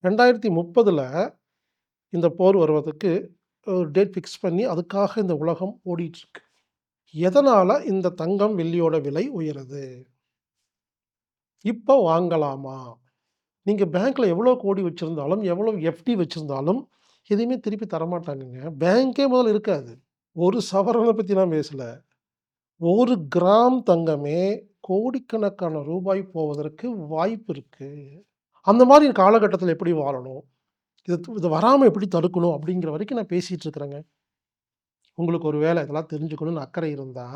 2030ல இந்த போர் வருவதற்கு ஒரு டேட் ஃபிக்ஸ் பண்ணி, அதுக்காக இந்த உலகம் ஓடிட்டுருக்கு. எதனால இந்த தங்கம், வெள்ளியோட விலை உயருது? இப்ப வாங்கலாமா? நீங்க பேங்க்ல எவ்வளோ கோடி வச்சிருந்தாலும், எவ்வளோ எஃப்டி வச்சிருந்தாலும், எதையுமே திருப்பி தரமாட்டாங்கங்க. பேங்க்கே முதல்ல இருக்காது. ஒரு சவரன பத்தி நான் பேசல. 1 கிராம் தங்கமே கோடிக்கணக்கான ரூபாய் போவதற்கு வாய்ப்பு இருக்கு. அந்த மாரி காலகட்டத்தில எப்படி வாழணும்? இது வராம எப்படி தடுக்கணும்? அப்படிங்கிற வரைக்கும் நான் பேசிட்டு இருக்கிறேங்க. உங்களுக்கு ஒரு வேளை இதெல்லாம் தெரிஞ்சுக்கணும்னு அக்கறை இருந்தா,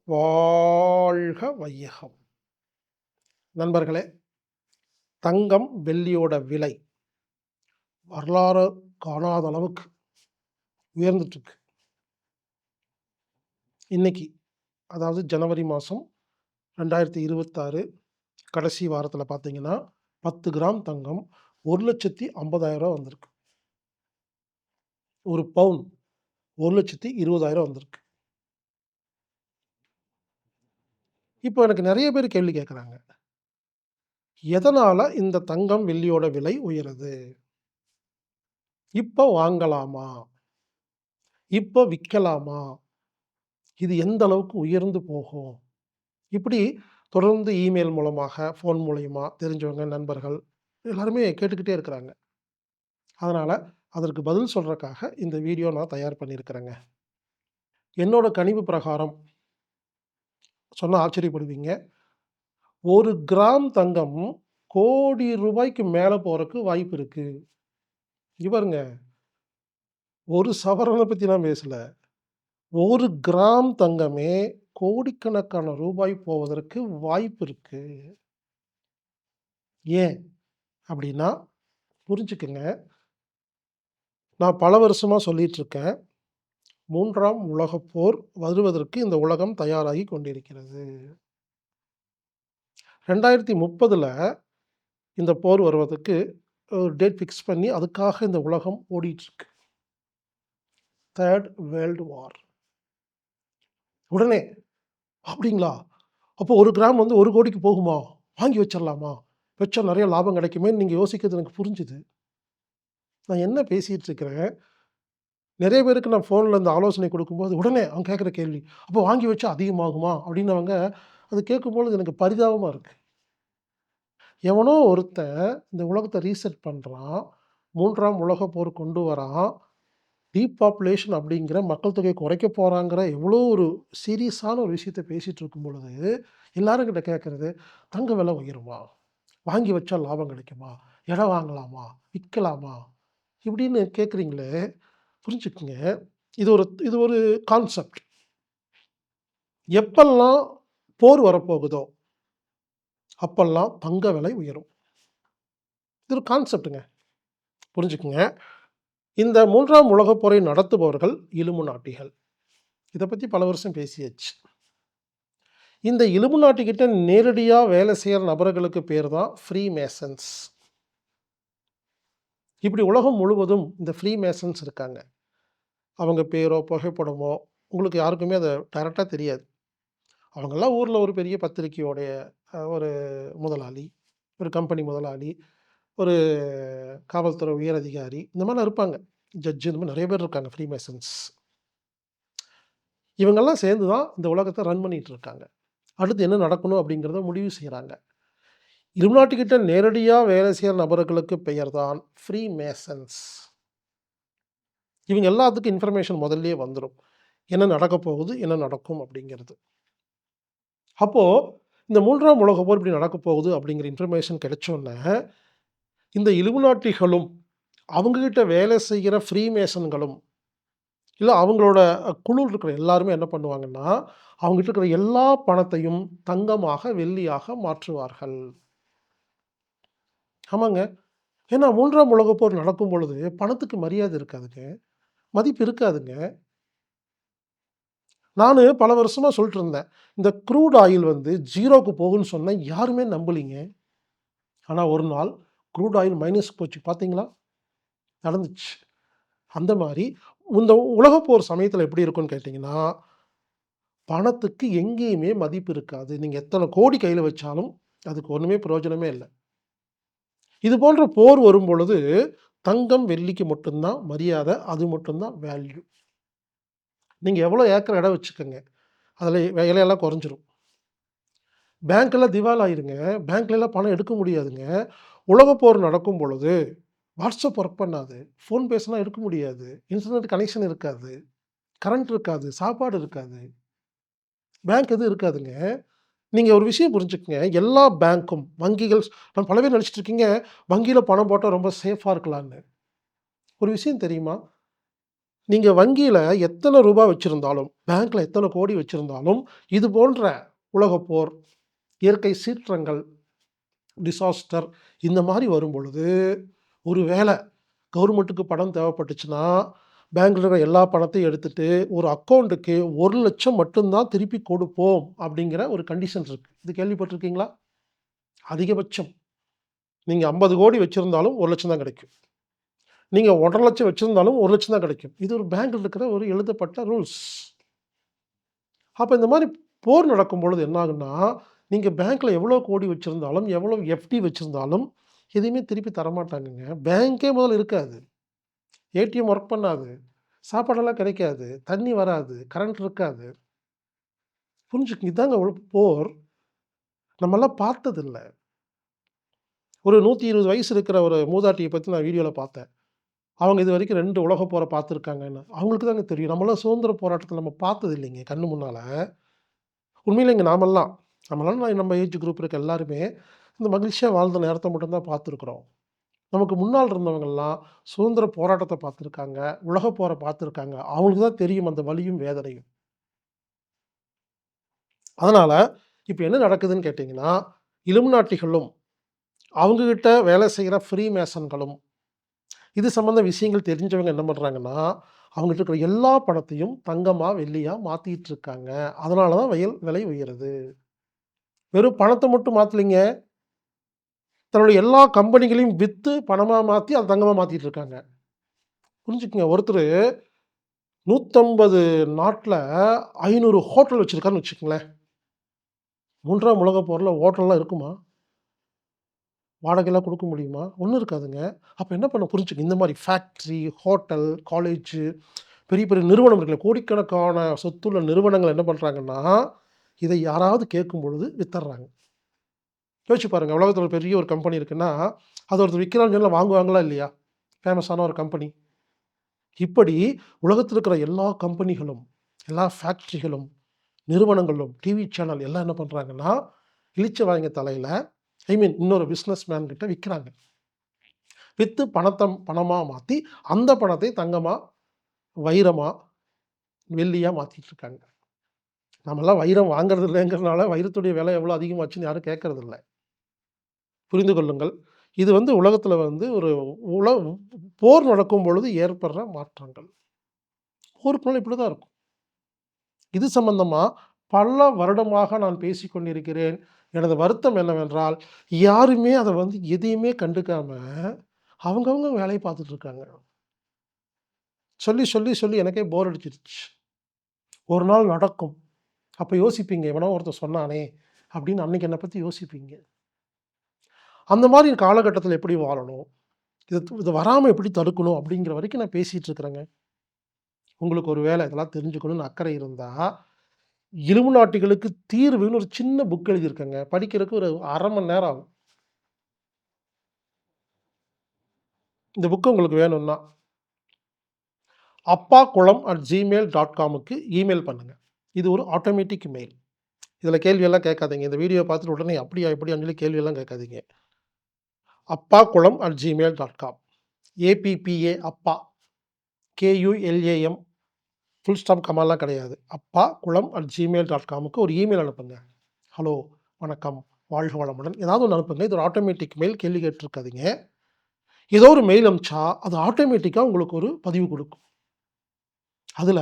வாழ்க வையகம்! நண்பர்களே, தங்கம், வெள்ளியோட விலை வரலாறு காணாத அளவுக்கு உயர்ந்துட்டுருக்கு. இன்னைக்கு, அதாவது ஜனவரி மாசம் 2026 கடைசி வாரத்தில பார்த்தீங்கன்னா, 10 கிராம் தங்கம் ரூ. 1,50,000 வந்திருக்கு. 1 பவுன் ரூ. 1,20,000 வந்திருக்கு. இப்போ எனக்கு நெறைய பேர் கேள்வி கேட்குறாங்க. எதனால இந்த தங்கம், வெள்ளியோட விலை உயருது? இப்ப வாங்கலாமா? இப்ப விக்கலாமா? இது எந்த அளவுக்கு உயர்ந்து போகும்? இப்படி தொடர்ந்து இமெயில் மூலமாக, ஃபோன் மூலியமா தெரிஞ்சவங்க, நண்பர்கள் எல்லாருமே கேட்டுக்கிட்டே இருக்கிறாங்க. அதனால அதற்கு பதில் சொல்றக்காக இந்த வீடியோ நான் தயார் பண்ணியிருக்கிறேங்க. என்னோட கணிப்பு பிரகாரம் சொன்னா ஆச்சரியப்படுவீங்க. 1 கிராம் தங்கம் கோடி ரூபாய்க்கு மேல போறக்கு வாய்ப்பு இருக்கு. இங்க பாருங்க, ஒரு சவரன பத்தி நான் பேசல. 1 கிராம் தங்கமே கோடிக்கணக்கான ரூபாய் போவதற்கு வாய்ப்பு இருக்கு. ஏன்? அப்படின்னா புரிஞ்சுக்கங்க. நான் பல வருஷமா சொல்லிட்டு இருக்கேன். 3ஆம் உலகப் போர் வருவதற்கு இந்த உலகம் தயாராகி கொண்டிருக்கிறது. 2030ல இந்த போர் வருவதற்கு ஒரு டேட் ஃபிக்ஸ் பண்ணி, அதுக்காக இந்த உலகம் ஓடிட்டுருக்கு. 3 வேர்ல்ட் வார். உடனே, "அப்படிங்களா? அப்போ 1 கிராம் வந்து 1,00,00,000க்கு போகுமா? வாங்கி வச்சிரலாமா? வச்சா நெறைய லாபம் கிடைக்குமேன்னு" நீங்க யோசிக்கிறது எனக்கு புரிஞ்சுது. நான் என்ன பேசிட்டு இருக்கிறேன், நெறைய பேருக்கு நான் ஃபோன்ல இந்த ஆலோசனை குடுக்கும்போது, உடனே அவங்க கேட்கிற கேள்வி, "அப்போ வாங்கி வச்சா அதிகமாகுமா?" அப்படின்னவங்க, அது கேட்கும்பொழுது எனக்கு பரிதாபமா இருக்கு. எவனோ ஒருத்தன் இந்த உலகத்த ரீசெட் பண்றான். 3ஆம் உலகப் போர் கொண்டு வரான். டீபாப்புலேஷன் அப்படிங்கிற மக்கள் தொகையை குறைக்க போறாங்கிற எவ்வளோ ஒரு சீரியஸான ஒரு விஷயத்த பேசிட்டு இருக்கும் பொழுது, எல்லாரும் என்கிட்ட கேட்கறது, "தங்க விலை உயருமா? வாங்கி வச்சா லாபம் கிடைக்குமா? இடம் வாங்கலாமா? விக்கலாமா?" இப்படின்னு கேட்குறீங்களே, புரிஞ்சுக்கங்க. இது ஒரு கான்செப்ட். எப்பல்லாம் போர் வரப்போகுதோ, அப்பல்லாம் தங்க விலை உயரும். இது ஒரு கான்செப்ட்டுங்க. புரிஞ்சுக்கங்க. இந்த 3ஆம் உலகப் போரை நடத்துபவர்கள் இலுமினாட்டிகள். இத பத்தி பல வருஷம் பேசியாச்சு. இந்த இலுமினாட்டி கிட்ட நேரடியா வேலை செய்ற நபர்களுக்கு பேர் தான் ஃப்ரீமேசன்ஸ். இப்படி உலகம் முழுவதும் இந்த ஃப்ரீமேசன்ஸ் இருக்காங்க. அவங்க பேரோ, புகைப்படமோ உங்களுக்கு யாருக்குமே அது டைரக்ட்டா தெரியாது. அவங்கலாம் ஊர்ல ஒரு பெரிய பத்திரிக்கையோடைய ஒரு முதலாளி, ஒரு கம்பெனி முதலாளி, ஒரு காவல்துறை உயர் அதிகாரி இந்த மாரிலாம் இருப்பாங்க. ஜட்ஜ் இந்த மாரி நெறைய பேர் இருக்காங்க ஃப்ரீமேசன்ஸ். இவங்கெல்லாம் சேர்ந்து தான் இந்த உலகத்த ரன் பண்ணிட்டு இருக்காங்க. அடுத்து என்ன நடக்கணும் அப்படிங்கிறத முடிவு செய்றாங்க. இலுமினாட்டி கிட்ட நேரடியா வேலை செய்ற நபர்களுக்கு பெயர் தான் ஃப்ரீமேசன்ஸ். இவங்க எல்லாத்துக்கும் இன்ஃபர்மேஷன் முதல்லயே வந்துரும். என்ன நடக்கப் போகுது? என்ன நடக்கும்? அப்படிங்கிறது. அப்போ இந்த 3ஆம் உலகப் போர் இப்படி நடக்கப் போகுது அப்படிங்கிற இன்ஃபர்மேஷன் கிடைச்சோன்ன, இந்த இலுமினாட்டிகளும், அவங்க கிட்ட வேலை செய்கிற ஃப்ரீமேசன்களும், இல்ல அவங்களோட குழுல இருக்கிற எல்லாருமே என்ன பண்ணுவாங்கன்னா, அவங்ககிட்ட இருக்கிற எல்லா பணத்தையும் தங்கமாக, வெள்ளியாக மாற்றுவார்கள். ஆமாங்க. ஏன்னா 3ஆம் உலகப் போர் நடக்கும் பொழுது பணத்துக்கு மரியாதை இருக்காதுங்க. மதிப்பு இருக்காதுங்க. நானு பல வருஷமா சொல்லிட்டு இருந்தேன். இந்த க்ரூட் ஆயில் வந்து 0க்கு போகும்ன்னு சொன்னா யாருமே நம்பலீங்க. ஆனா ஒரு நாள் க்ரூட் ஆயில் மைனஸ்க்கு போச்சு பார்த்தீங்களா? நடந்துச்சு. அந்த மாரி இந்த உலகப்போர் சமயத்தில எப்படி இருக்கும்ன்னு கேட்டீங்கன்னா, பணத்துக்கு எங்கேயுமே மதிப்பு இருக்காது. நீங்க எத்தன கோடி கையில வச்சாலும், அதுக்கு ஒண்ணுமே பிரயோஜனமே இல்ல. இது போன்ற போர் வரும்பொழுது, தங்கம், வெள்ளிக்கு மட்டும் தான் மரியாதை. அது மட்டும் தான் வேல்யூ. நீங்க எவ்வளோ ஏக்கர் இடம் வச்சுக்கங்க. அதில விலையெல்லாம் குறைஞ்சிரும். பேங்க்லாம் திவால் ஆயிருங்க. பேங்க்லலாம் பணம் எடுக்க முடியாதுங்க. உலகப் போர் நடக்கும் பொழுது, WhatsApp ஒர்க் பண்ணாது. ஃபோன் பேசினா எடுக்க முடியாது. இன்டர்நெட் கனெக்ஷன் இருக்காது. கரண்ட் இருக்காது. சாப்பாடு இருக்காது. பேங்க் எதுவும் இருக்காதுங்க. நீங்க ஒரு விஷயம் புரிஞ்சுக்கங்க. எல்லா பேங்க்கும், வங்கிகள் பல பேர் நெனச்சுட்டு இருக்கீங்க, வங்கியில பணம் போட்டா ரொம்ப சேஃபா இருக்கலான்னு. ஒரு விஷயம் தெரியுமா? நீங்க வங்கியில எத்தன ரூபா வச்சிருந்தாலும், பேங்க்ல எத்தன கோடி வச்சிருந்தாலும், இது போன்ற உலகப் போர், இயற்கை சீற்றங்கள், டிசாஸ்டர் இந்த மாரி வரும்பொழுது, ஒரு வேள கவர்மெண்ட்டுக்கு பணம் தேவைப்பட்டுச்சுன்னா, பேங்க்ல இருக்கிற எல்லா பணத்தையும் எடுத்துட்டு, ஒரு அக்கவுண்டுக்கு 1,00,000 மட்டும் தான் திருப்பி கொடுப்போம் அப்படிங்கிற ஒரு கண்டிஷன் இருக்கு. இது கேள்விப்பட்டிருக்கீங்களா? அதிகபட்சம். நீங்க 50,00,00,000 வச்சிருந்தாலும் 1,00,000 தான் கிடைக்கும். நீங்க 1,50,000 வச்சிருந்தாலும் 1,00,000 தான் கிடைக்கும். இது ஒரு பேங்க்ல இருக்கிற ஒரு எழுதப்பட்ட ரூல்ஸ். அப்ப இந்த மாரி போர் நடக்கும்பொழுது என்ன ஆகும்னா, நீங்க பேங்க்ல எவ்வளோ கோடி வச்சிருந்தாலும், எவ்வளோ எஃப்டி வச்சிருந்தாலும், எதையுமே திருப்பி தரமாட்டாங்கங்க. பேங்க்கே முதல்ல இருக்காது. ஏடிஎம் ஒர்க் பண்ணாது. சாப்பாடெல்லாம் கிடைக்காது. தண்ணி வராது. கரண்ட் இருக்காது. புரிஞ்சுக்கங்க. இதாங்க ஒரு போர். நம்மலாம் பார்த்ததில்ல. ஒரு 120 வயசு இருக்கிற ஒரு மூதாட்டிய பத்தி நான் வீடியோல பார்த்தேன். அவங்க இதுவரைக்கும் 2 உலகப் போர பார்த்துருக்காங்கன்னு. அவங்களுக்கு தாங்க தெரியும். நம்மலாம் சுதந்திர போராட்டத்தில நம்ம பார்த்தது இல்லைங்க கண்ணு முன்னால. உண்மையிலேங்க நம்மலாம் நம்ம ஏஜ் குரூப் இருக்க எல்லாருமே, இந்த மகிழ்ச்சியா வாழ்ந்த நேரத்த மட்டும் தான் பார்த்துருக்குறோம். நமக்கு முன்னால் இருந்தவங்கலாம் சுதந்திர போராட்டத்த பார்த்துருக்காங்க. உலகப் போர பார்த்துருக்காங்க. அவங்களுக்கு தான் தெரியும் அந்த வலியும், வேதனையும். அதனால இப்ப என்ன நடக்குதுன்னு கேட்டீங்கன்னா, இலுமினாட்டிகளும், அவங்க கிட்ட வேலை செய்ற ஃப்ரீ மேசன்களும், இது சம்மந்த விஷயங்கள் தெரிஞ்சவங்க என்ன பண்றாங்கன்னா, அவங்ககிட்ட இருக்கிற எல்லா பணத்தையும் தங்கமா, வெள்ளியா மாத்திட்டு இருக்காங்க. அதனால தான் விலை உயருது. வெறும் பணத்த மட்டும் மாத்தலைங்க. தன்னுடைய எல்லா கம்பெனிகளையும் வித்து பணமா மாத்தி, அத தங்கமா மாத்திட்டு இருக்காங்க. புரிஞ்சுக்கங்க. ஒருத்தரு 150 நாட்ல 500 ஹோட்டல் வச்சிருக்காருன்னு வச்சுக்கங்களேன். 3ஆம் உலகப் போர்ல ஹோட்டல்லாம் இருக்குமா? வாடகைலாம் குடுக்க முடியுமா? ஒண்ணும் இருக்காதுங்க. அப்ப என்ன பண்ண புரிஞ்சுக்கங்க. இந்த மாரி ஃபேக்ட்ரி, ஹோட்டல், காலேஜு பெரிய பெரிய நிறுவனம் இருக்குல்ல. கோடிக்கணக்கான சொத்துள்ள நிறுவனங்கள் என்ன பண்றாங்கன்னா, இதை யாராவது கேட்கும் பொழுது வித்தர்றாங்க. யோசிச்சு பாருங்க. உலகத்தில ஒரு பெரிய ஒரு கம்பெனி இருக்குன்னா, அத ஒருத்தர் விக்கிறான்னு சொன்னா வாங்குவாங்களா இல்லையா? ஃபேமஸான ஒரு கம்பெனி. இப்படி உலகத்தில இருக்கிற எல்லா கம்பெனிகளும், எல்லா ஃபேக்டரிகளும், நிறுவனங்களும், டிவி சேனல் எல்லாம் என்ன பண்றாங்கன்னா, இளிச்சவாயங்க தலையில இன்னொரு பிசினஸ் மேன் கிட்ட விக்கிறாங்க. வித்து பணமா மாத்தி, அந்த பணத்தை தங்கமா, வைரமா, வெள்ளியா மாத்திட்டு இருக்காங்க. நம்மலாம் வைரம் வாங்குறது இல்லைங்கிறனால, வைரத்துடைய விலை எவ்வளோ அதிகமாச்சுன்னு யாரும் கேட்கறதில்ல. புரிந்து கொள்ளுங்கள். இது உலகத்தில ஒரு உல போர் நடக்கும் பொழுது ஏற்படுற மாற்றங்கள். போருக்குள்ள இப்படி தான் இருக்கும். இது சம்பந்தமா பல வருடமாக நான் பேசிக் கொண்டிருக்கிறேன். எனது வருத்தம் என்னவென்றால், யாருமே அத எதையுமே கண்டுக்காம, அவங்கவங்க வேலைய பார்த்துட்டு இருக்காங்க. சொல்லி, சொல்லி, சொல்லி எனக்கே போர் அடிச்சிருச்சு. ஒரு நாள் நடக்கும். அப்ப யோசிப்பீங்க, எவனோ ஒருத்தன் சொன்னானே! அப்படின்னு அன்னைக்கு என்ன பத்தி யோசிப்பீங்க. அந்த மாரி காலகட்டத்தில எப்படி வாழணும்? இது வராம எப்படி தடுக்கணும்? அப்படிங்கிற வரைக்கும் நான் பேசிட்டு இருக்கிறேங்க. உங்களுக்கு ஒரு வேள இதெல்லாம் தெரிஞ்சுக்கணும்னு அக்கறை இருந்தா, இலுமினாட்டிகளுக்கு தீர்வுன்னு ஒரு சின்ன புக் எழுதியிருக்கேங்க. படிக்கிறதுக்கு ஒரு 1/2 மணி நேரம் ஆகும். இந்த புக் உங்களுக்கு வேணும்னா, appakulam@gmail.comக்கு இமெயில் பண்ணுங்க. இது ஒரு ஆட்டோமேட்டிக் மெயில். இதில கேள்வியெல்லாம் கேட்காதீங்க. இந்த வீடியோ பார்த்துட்டு உடனே அப்படியா, இப்படியான்னு சொல்லி கேள்வியெல்லாம் கேட்காதீங்க. appakulam@gmail.com APPA அப்பா KULAM ஃபுல் ஸ்டாப் கமாலாம் கிடையாது. appakulam@gmail.comக்கு ஒரு இமெயில் அனுப்புங்க. ஹலோ, வணக்கம், வாழ்க வளமுடன். ஏதாவது ஒண்ணு அனுப்புங்க. இது ஒரு ஆட்டோமேட்டிக் மெயில். கேள்வி கேட்டுருக்காதீங்க. ஏதோ ஒரு மெயில் அனுப்பிச்சா, அது ஆட்டோமேட்டிக்கா உங்களுக்கு ஒரு பதிவு குடுக்கும். அதுல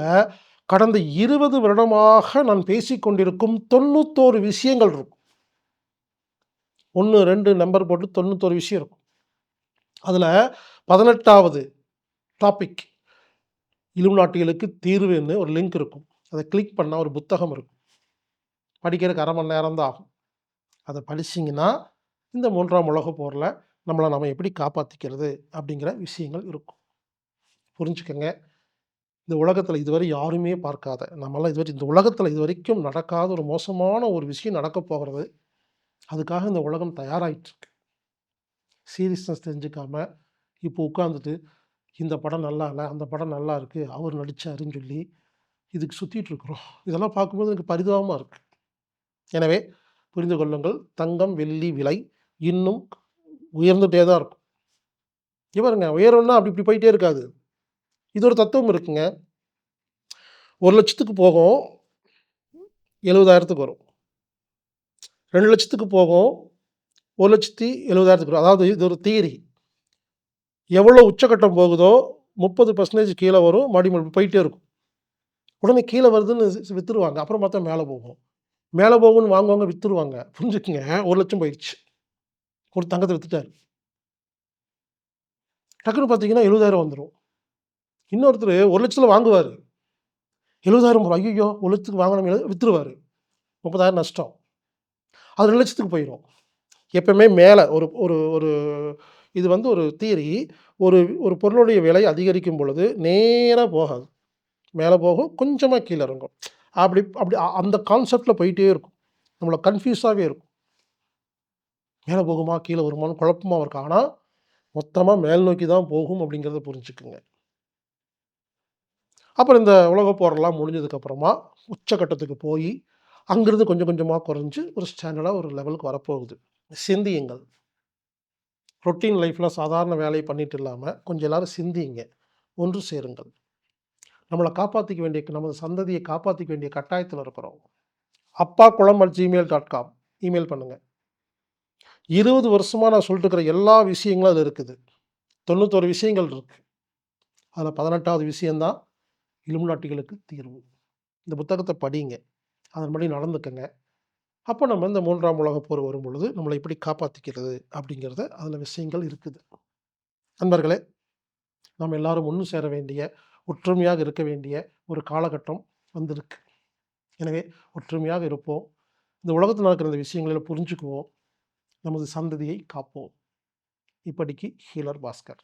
கடந்த 20 வருடமாக நான் பேசிக் கொண்டிருக்கும் 91 விஷயங்கள் இருக்கும். 1, 2 நம்பர் போட்டு 91 விஷயம் இருக்கும். அதுல 18வது டாபிக் இலுமினாட்டிகளுக்கு தீர்வுன்னு ஒரு லிங்க் இருக்கும். அத கிளிக் பண்ணா ஒரு புத்தகம் இருக்கும். படிக்கிறதுக்கு 1/2 மணி நேரம் தான் ஆகும். அத படிச்சீங்கன்னா, இந்த 3ஆம் உலகப் போர்ல நம்மள நாம எப்படி காப்பாத்திக்கிறது அப்படிங்கிற விஷயங்கள் இருக்கும். புரிஞ்சுக்கங்க. இந்த உலகத்துல இதுவரை யாருமே பார்க்காத, நம்மலாம் இதுவரை இந்த உலகத்துல இதுவரைக்கும் நடக்காத ஒரு மோசமான ஒரு விஷயம் நடக்கப் போகிறது. அதுக்காக இந்த உலகம் தயாராயிட்டு இருக்கு. சீரியஸ்னஸ் தெரிஞ்சுக்காம, இப்போ உட்கார்ந்துட்டு, இந்த படம் நல்லா இல்ல, அந்த படம் நல்லா இருக்கு, அவர் நடிச்சாருன்னு சொல்லி, இதுக்கு சுத்திட்டு இருக்கிறோம். இதெல்லாம் பார்க்கும்போது எனக்கு பரிதாபமா இருக்கு. எனவே புரிந்து கொள்ளுங்கள், தங்கம், வெள்ளி விலை இன்னும் உயர்ந்துட்டே தான் இருக்கும். இங்க பாருங்க உயரம்னா அப்படி இப்படி போயிட்டே இருக்காது. இது ஒரு தத்துவம் இருக்குங்க. 1,00,000க்கு போகும், 70,000க்கு வரும். 2,00,000க்கு போகும், 1,70,000க்கு வரும். அதாவது இது ஒரு தியரி. எவ்வளோ உச்சகட்டம் போகுதோ 30% கீழ வரும், மறுபடியும் போயிட்டே இருக்கும். உடனே கீழ வருதுன்னு வித்துருவாங்க. அப்புறம் பார்த்தா மேல போகும். மேல போகும்ன்னு வாங்குவாங்க, வித்துருவாங்க. புரிஞ்சுக்கங்க 1,00,000 போயிருச்சு. ஒரு தங்கத்த வித்துட்டாரு. டக்குனு பார்த்தீங்கன்னா 70,000 வந்துரும். இன்னொருத்தரு 1,00,000ல வாங்குவாரு. 70,000 வரும். ஐய்யய்யோ! 1,00,000க்கு வாங்குனோமே வித்துருவாரு. 30,000 நஷ்டம். அது 2,00,000க்கு போயிரும். எப்பவுமே மேல ஒரு ஒரு ஒரு இது வந்து ஒரு தியரி. ஒரு ஒரு பொருளுடைய விலை அதிகரிக்கும் பொழுது நேரா போகாது. மேல போகும், கொஞ்சமா கீழ இறங்கும். அப்படி அப்படி அந்த கான்செப்ட்ல போயிட்டே இருக்கும். நம்மள கன்ஃப்யூஸாவே இருக்கும். மேல போகுமா? கீழ வருமான்னு குழப்பமா இருக்கும். ஆனா, மொத்தமா மேல் நோக்கி தான் போகும் அப்படிங்கிறத புரிஞ்சுக்குங்க. அப்புறம் இந்த உலகப் போரெல்லாம் முடிஞ்சதுக்கு அப்புறமா, உச்சகட்டத்துக்கு போயி, அங்கிருந்து கொஞ்சம் கொஞ்சமா குறைஞ்சு ஒரு ஸ்டாண்டர்டா ஒரு லெவலுக்கு வரப்போகுது. சிந்தியுங்கள். ரொட்டீன் லைஃப்ல சாதாரண வேலைய பண்ணிட்டு இல்லாம, கொஞ்சம் எல்லாரும் சிந்தியுங்க. ஒன்று சேருங்கள். நம்மள காப்பாத்திக்க வேண்டிய நமது சந்ததிய காப்பாத்திக்க வேண்டிய கட்டாயத்துல இருக்கிறோம். appakulam@gmail.com இமெயில் பண்ணுங்க. 20 வருஷமா நான் சொல்லிட்டு இருக்கிற எல்லா விஷயங்களும் அதுல இருக்குது. 91 விஷயங்கள் இருக்கு. அதுல 18வது விஷயம் தான் இலுமினாட்டிகளுக்கு தீர்வு. இந்த புத்தகத்த படிங்க. அதன்படி நடந்துக்கங்க. அப்ப நம்ம இந்த 3ஆம் உலகப் போர் வரும்பொழுது, நம்மள எப்படி காப்பாத்திக்கிறது அப்படிங்கிறத அதுல விஷயங்கள் இருக்குது. நண்பர்களே, நாம் எல்லாரும் ஒண்ணு சேர வேண்டிய, ஒற்றுமையாக இருக்க வேண்டிய ஒரு காலகட்டம் வந்திருக்கு. எனவே ஒற்றுமையாக இருப்போம். இந்த உலகத்துல நடக்கிற இந்த விஷயங்கள புரிஞ்சுக்குவோம். நமது சந்ததியை காப்போம். இப்படிக்கு ஹீலர் பாஸ்கர்.